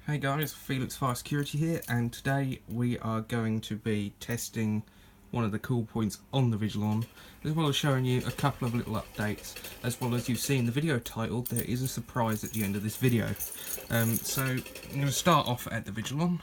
Hey guys, Felix Fire Security here, and today we are going to be testing one of the cool points on the Vigilon, as well as showing you a couple of little updates. As well as you've seen the video title, there is a surprise at the end of this video. So I'm going to start off at the Vigilon,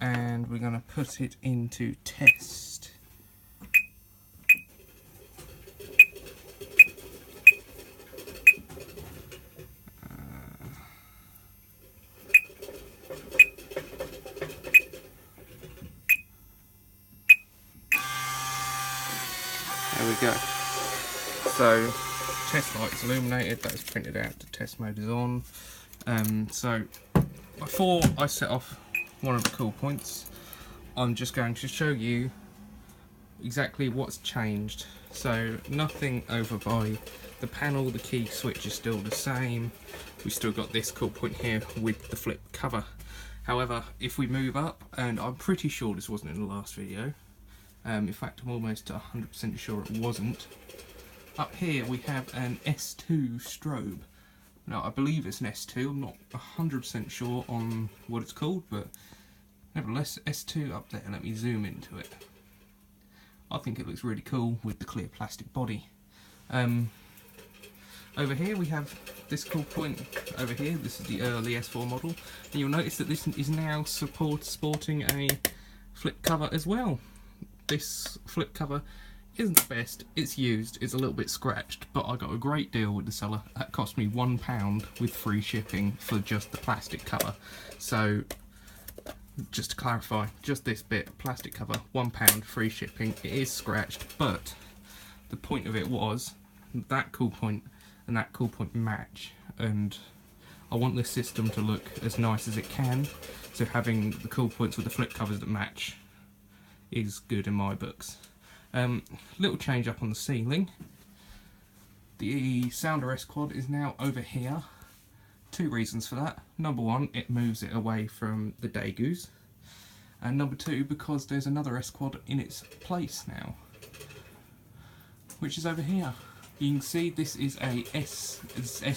and we're going to put it into test. There we go. So, test light is illuminated, that is printed out, the test mode is on. So, before I set off one of the cool points, I'm just going to show you exactly what's changed. So, nothing over by the panel, the key switch is still the same. We've still got this cool point here with the flip cover. However, if we move up, and I'm pretty sure this wasn't in the last video, in fact I'm almost 100% sure it wasn't. Up here we have an S2 strobe. Now I believe it's an S2, I'm not 100% sure on what it's called, but nevertheless S2 up there. Let me zoom into it. I think it looks really cool with the clear plastic body. Over here we have this cool point over here. This is the early S4 model, and you'll notice that this is now sporting a flip cover as well. This flip cover isn't the best, it's used, it's a little bit scratched, but I got a great deal with the seller. That cost me £1 with free shipping for just the plastic cover. So, just to clarify, just this bit, plastic cover, £1 free shipping. It is scratched, but the point of it was that cool point and that cool point match, and I want this system to look as nice as it can, so having the cool points with the flip covers that match is good in my books. Little change up on the ceiling. The sound arrest quad is now over here. Two reasons for that. Number one, it moves it away from the degus, and number two, because there's another S quad in its place now, which is over here. You can see this is a S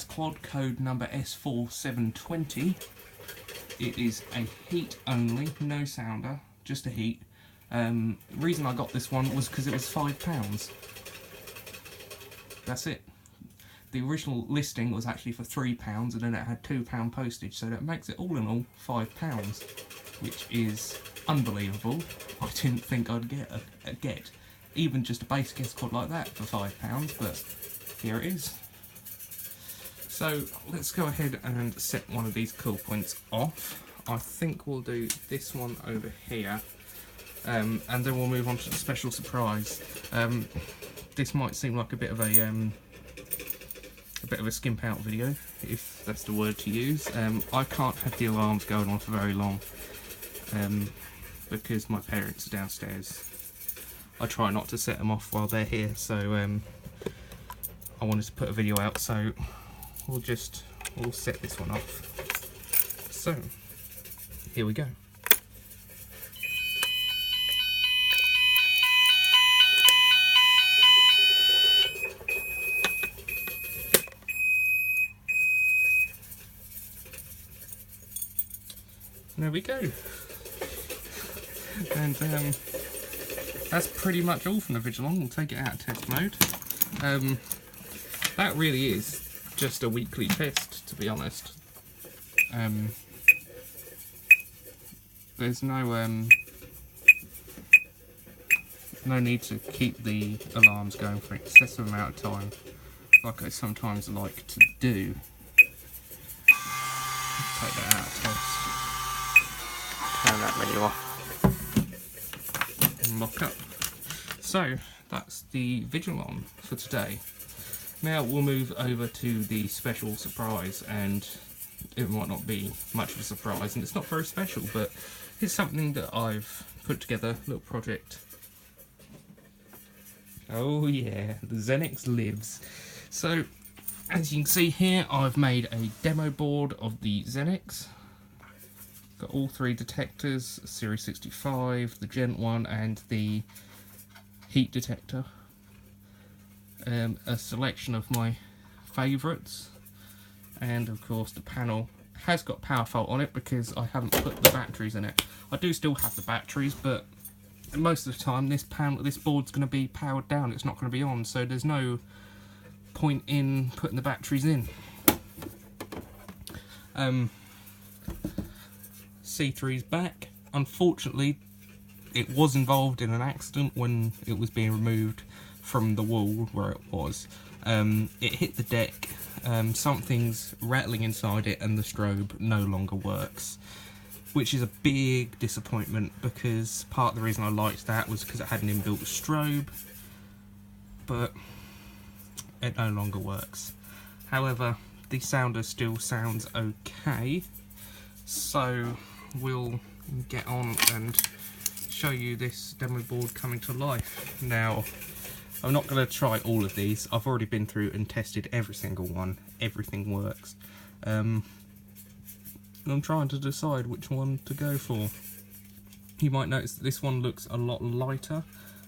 quad, code number S4720. It is a heat only, no sounder, just a heat. The reason I got this one was because it was £5. That's it. The original listing was actually for £3, and then it had £2 postage, so that makes it all in all £5, which is unbelievable. I didn't think I'd get even just a basic S quad like that for £5, but here it is. So let's go ahead and set one of these cool points off. I think we'll do this one over here. And then we'll move on to the special surprise. This might seem like a bit of a skimp out video, if that's the word to use. I can't have the alarms going on for very long, because my parents are downstairs. I try not to set them off while they're here, so I wanted to put a video out, so we'll set this one off. So here we go. There we go. And that's pretty much all from the Vigilon. We'll take it out of test mode. That really is just a weekly test, to be honest. There's no need to keep the alarms going for an excessive amount of time, like I sometimes like to do. Take that out of test. Turn that menu off. And lock up. So that's the Vigilon for today. Now we'll move over to the special surprise, and it might not be much of a surprise, and it's not very special, but it's something that I've put together, a little project. Oh yeah, the Xenix lives. So as you can see here, I've made a demo board of the Xenix. Got all three detectors, Series 65, the Gent 1 and the heat detector. A selection of my favourites. And of course the panel has got power fault on it because I haven't put the batteries in it. I do still have the batteries, but most of the time this board's going to be powered down, it's not going to be on, so there's no point in putting the batteries in. C3's back. Unfortunately, it was involved in an accident when it was being removed from the wall where it was. It hit the deck, something's rattling inside it, and the strobe no longer works, which is a big disappointment because part of the reason I liked that was because it had an inbuilt strobe, but it no longer works. However, the sounder still sounds okay, so we'll get on and show you this demo board coming to life. Now, I'm not going to try all of these. I've already been through and tested every single one. Everything works. I'm trying to decide which one to go for. You might notice that this one looks a lot lighter.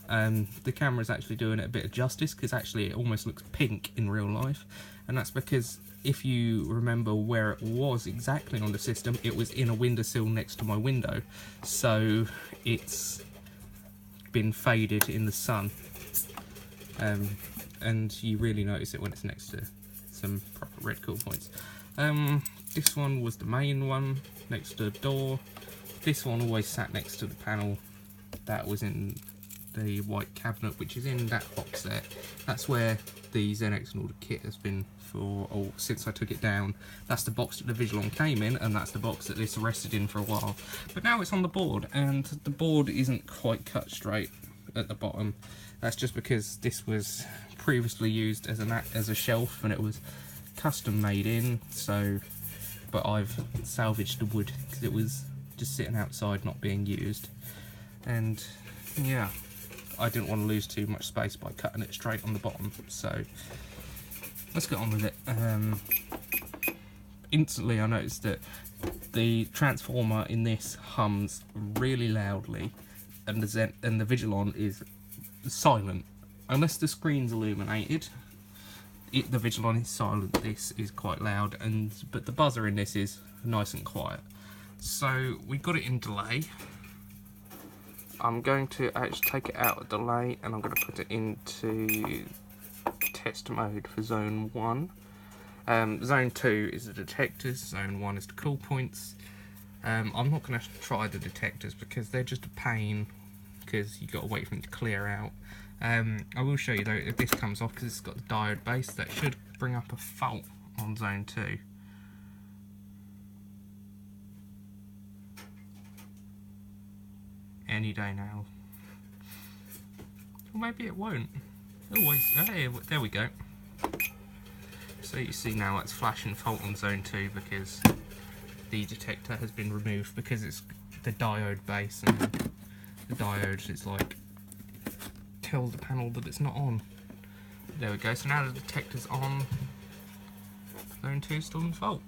The camera's actually doing it a bit of justice because actually it almost looks pink in real life, and that's because if you remember where it was exactly on the system, it was in a windowsill next to my window, so it's been faded in the sun, and you really notice it when it's next to some proper red cool points. This one was the main one next to the door. This one always sat next to the panel that was in the white cabinet, which is in that box there. That's where the ZX and all the kit has been for, since I took it down. That's the box that the Vigilon came in, and that's the box that this rested in for a while. But now it's on the board, and the board isn't quite cut straight at the bottom. That's just because this was previously used as a shelf, and it was custom made in, so, but I've salvaged the wood because it was just sitting outside not being used, and yeah, I didn't want to lose too much space by cutting it straight on the bottom, so let's get on with it. Instantly I noticed that the transformer in this hums really loudly, and the Vigilon is silent. Unless the screen's illuminated, the Vigilon is silent. This is quite loud, but the buzzer in this is nice and quiet. So we got it in delay. I'm going to actually take it out of delay, and I'm going to put it into test mode for zone 1. Zone 2 is the detectors, zone 1 is the cool points. I'm not going to try the detectors because they're just a pain, because you've got to wait for them to clear out. I will show you though, if this comes off, because it's got the diode base, that should bring up a fault on zone 2. Any day now. Or maybe it won't. Always. Hey, there we go. So you see now it's flashing fault on zone 2 because the detector has been removed, because it's the diode base, and the diode is like tells the panel that it's not on. There we go. So now the detector's on. Zone 2 still in fault.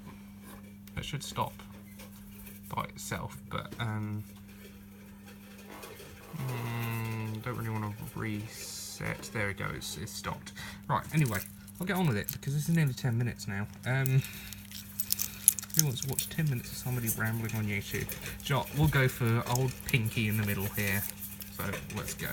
It should stop by itself, but don't really want to reset. There we go, it's stopped. Right, anyway, I'll get on with it because this is nearly 10 minutes now. Who wants to watch 10 minutes of somebody rambling on YouTube? We'll go for old Pinky in the middle here. So let's go.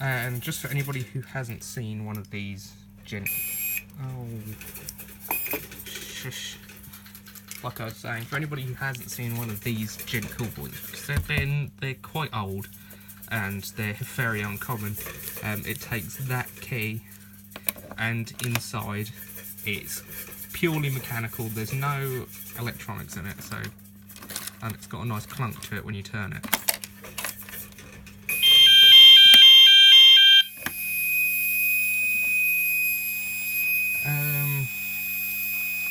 And just for anybody who hasn't seen one of these like I was saying, for anybody who hasn't seen one of these gent cool boys, because they're quite old and they're very uncommon. It takes that key, and inside it's purely mechanical. There's no electronics in it, so, and it's got a nice clunk to it when you turn it.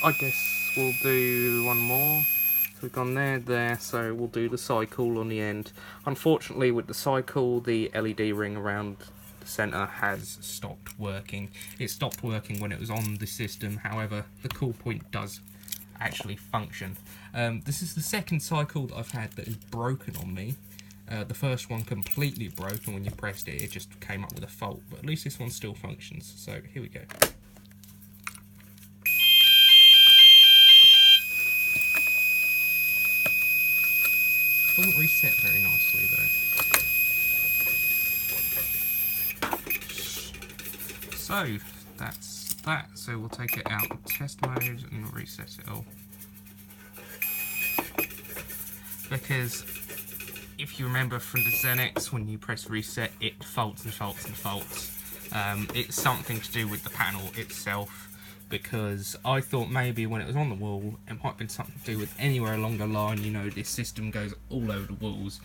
I guess we'll do one more. So we've gone there, so we'll do the cycle on the end. Unfortunately, with the cycle, the LED ring around the centre has stopped working. It stopped working when it was on the system, however, the cool point does actually function. This is the second cycle that I've had that is broken on me. The first one completely broke, and when you pressed it, it just came up with a fault. But at least this one still functions. So here we go. Doesn't reset very nicely though. So that's that. So we'll take it out of test mode and reset it all. Because if you remember from the Xenix, when you press reset, it faults and faults and faults. It's something to do with the panel itself, because I thought maybe when it was on the wall, it might have been something to do with anywhere along the line. You know, this system goes all over the walls.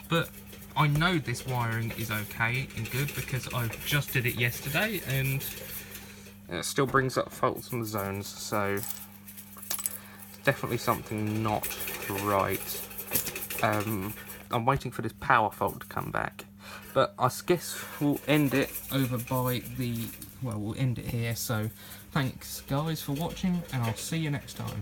But I know this wiring is okay and good, because I just did it yesterday, and it still brings up faults on the zones, so it's definitely something not right. I'm waiting for this power fault to come back, but I guess we'll end it over by the, well, we'll end it here. So thanks guys for watching, and I'll see you next time.